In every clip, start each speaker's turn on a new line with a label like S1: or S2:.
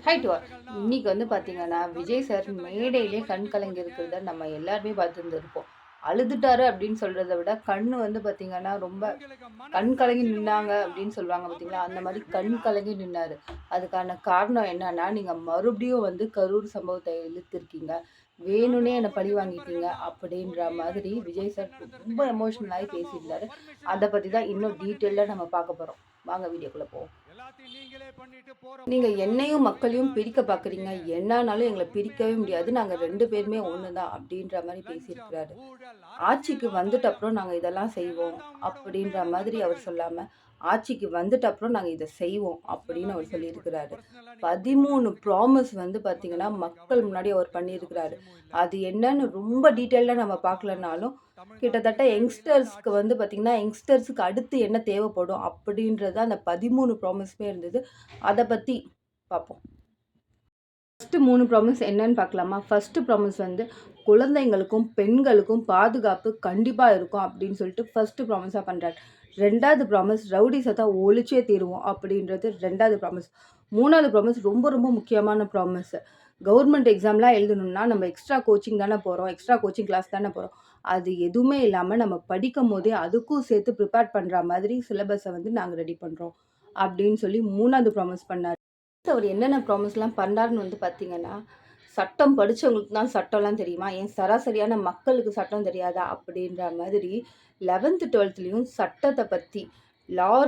S1: High to all. இன்னைக்கு வந்து பார்த்தீங்கன்னா, விஜய் சார் மேடையிலே கண் கலங்கி இருக்கிறத நம்ம எல்லாருமே பார்த்துருந்துருப்போம். அழுதுட்டாரு அப்படின்னு சொல்றத விட, கண்ணு வந்து பார்த்தீங்கன்னா, ரொம்ப கண் கலங்கி நின்னாங்க அப்படின்னு சொல்லுவாங்க பார்த்தீங்களா? அந்த மாரி கண் கலங்கி நின்னாரு. அதுக்கான காரணம் என்னன்னா, நீங்க மறுபடியும் வந்து கரூர் சம்பவத்த இழுத்துருக்கீங்க. வேணும்னே என்ன பழி வாங்கிட்டீங்க அப்படின்ற மாதிரி விஜய் சார் ரொம்ப எமோஷனல் ஆயி பேசியிருந்தாரு. அத பத்தி தான் இன்னும் டீட்டெயில்டா நம்ம பார்க்க போறோம். வாங்க வீடியோக்குள்ள போவோம். நீங்க என்னையும் மக்களையும் பிரிக்க பார்க்குறீங்க. என்னானாலும் எங்கள பிரிக்கவே முடியாது. நாங்க 2 பேருமே ஒண்ணு தான் அப்டின்ற மாரி பேசியிருக்கிறாரு. ஆட்சிக்கு வந்துட்ட அப்புறம் நாங்க இதெல்லாம் செய்வோம் அப்படின்ற மாதிரி அவர் சொல்லாம, ஆட்சிக்கு வந்துட்ட அப்புறம் நாங்க இத செய்வோம் அப்படின்னு அவர் சொல்லியிருக்கிறாரு. 13 ப்ராமிஸ் வந்து பார்த்தீங்கன்னா, மக்கள் முன்னாடி அவர் பண்ணியிருக்கிறாரு. அது என்னன்னு ரொம்ப டீட்டெயில்டா நம்ம பார்க்கலனாலும், கிட்டத்தட்ட யங்ஸ்டர்ஸ்க்கு வந்து பார்த்தீங்கன்னா, யங்ஸ்டர்ஸ்க்கு அடுத்து என்ன தேவைப்படும் அப்படின்றது அந்த 13 ப்ராமிஸுமே இருந்தது. அத பத்தி பார்ப்போம். ஃபர்ஸ்ட்டு 3 ப்ராமிஸ் என்னன்னு பார்க்கலாமா? ஃபர்ஸ்ட்டு ப்ராமிஸ் வந்து குழந்தைங்களுக்கும், பெண்களுக்கும் பாதுகாப்பு கண்டிப்பா இருக்கும் அப்படின்னு சொல்லிட்டு ஃபர்ஸ்ட்டு ப்ராமிஸா பண்றாரு. 2வது ப்ராமிஸ் ரவுடிசத்த ஒழிச்சே தீருவோம் அப்படின்றது 2வது ப்ராமிஸ். 3வது ப்ராமிஸ் ரொம்ப ரொம்ப முக்கியமான ப்ராமிஸ். கவர்மெண்ட் எக்ஸாம்லாம் எழுதணும்னா நம்ம எக்ஸ்ட்ரா கோச்சிங் தானே போறோம். எக்ஸ்ட்ரா கோச்சிங் கிளாஸ் தானே போறோம். அது எதுவுமே இல்லாம நம்ம படிக்கும்போதே அதுக்கும் சேர்த்து ப்ரிப்பேர் பண்ற மாதிரி சிலபஸ வந்து நாங்க ரெடி பண்றோம். அப்படின்னு சொல்லி 3வது ப்ராமிஸ் பண்ணாரு. அவர் என்னென்ன ப்ராமிஸ்லாம் பண்ணாருன்னு வந்து பார்த்தீங்கன்னா, சட்டம் படிச்சவங்களுக்கு தான் சட்டம்லாம் தெரியுமா? ஏன் சராசரியான மக்களுக்கு சட்டம் தெரியாதா? அப்படின்ற மாதிரி 11த், 12த்லயும் சட்டத்த பத்தி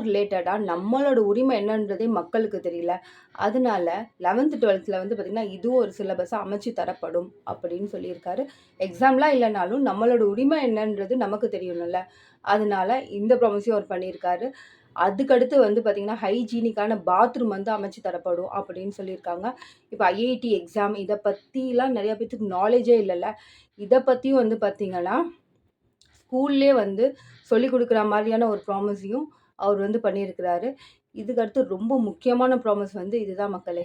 S1: ரிலேட்டடா நம்மளோட உரிமை என்னன்றதே மக்களுக்கு தெரியல. அதனால 11த், 12த்ல வந்து பார்த்தீங்கன்னா, இதுவும் ஒரு சிலபஸா அமைச்சு தரப்படும் அப்படின்னு சொல்லியிருக்காரு. எக்ஸாம்லாம் இல்லனாலும் நம்மளோட உரிமை என்னன்றது நமக்கு தெரியணும்ல. அதனால இந்த ப்ராமிஸையும் அவர் பண்ணியிருக்காரு. அதுக்கடுத்து வந்து பார்த்தீங்கன்னா, ஹைஜீனிக்கான பாத்ரூம் வந்து அமைச்சு தரப்படும் அப்படின்னு சொல்லியிருக்காங்க. இப்ப ஐஐடி எக்ஸாம் இத பத்திலாம் நெறைய பேத்துக்கு நாலேட்ஜே இல்லல்ல. இத பத்தியும் வந்து பார்த்தீங்கன்னா, ஸ்கூல்லயே வந்து சொல்லிக் குடுக்குற மாரியான ஒரு ப்ராமிஸையும் அவர் வந்து பண்ணியிருக்கிறாரு. இதுக்கடுத்து ரொம்ப முக்கியமான ப்ராமிஸ் வந்து இதுதான் மக்களே.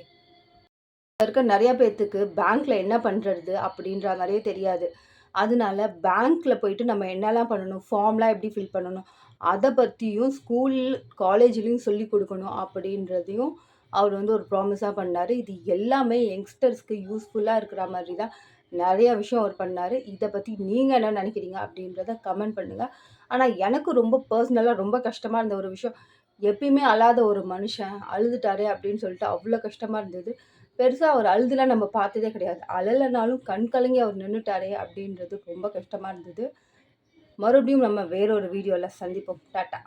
S1: இப்ப இருக்க நெறைய பேத்துக்கு பேங்க்ல என்ன பண்றது அப்படின்ற மாரியே தெரியாது. அதனால பேங்க்ல போயிட்டு நம்ம என்னலாம் பண்ணணும்? ஃபார்ம்லாம் எப்படி ஃபில் பண்ணணும்? அத பத்தியும் ஸ்கூல், காலேஜ்லயும் சொல்லிக் குடுக்கணும் அப்படின்றதையும் அவர் வந்து ஒரு ப்ராமிஸா பண்ணாரு. இது எல்லாமே யங்ஸ்டர்ஸ்க்கு யூஸ்ஃபுல்லா இருக்கிற மாதிரி தான் நெறைய விஷயம் அவர் பண்ணாரு. இத பத்தி நீங்க என்ன நெனைக்கிறீங்க? அப்படின்றத கமெண்ட் பண்ணுங்க. ஆனா எனக்கு ரொம்ப பர்சனலா ரொம்ப கஷ்டமா இருந்த ஒரு விஷயம், எப்பயுமே அழாத ஒரு மனுஷன் அழுதுட்டாரே அப்படின்னு சொல்லிட்டு அவ்ளோ கஷ்டமா இருந்தது. பெருசா அவர் அழுதுலாம் நம்ம பார்த்ததே கிடையாது. அழலனாலும் கண் கலங்கி அவர் நின்னுட்டாரே அப்படின்றது ரொம்ப கஷ்டமா இருந்தது. மறுபடியும் நம்ம வேற ஒரு வீடியோல சந்திப்போம். டாட்டா.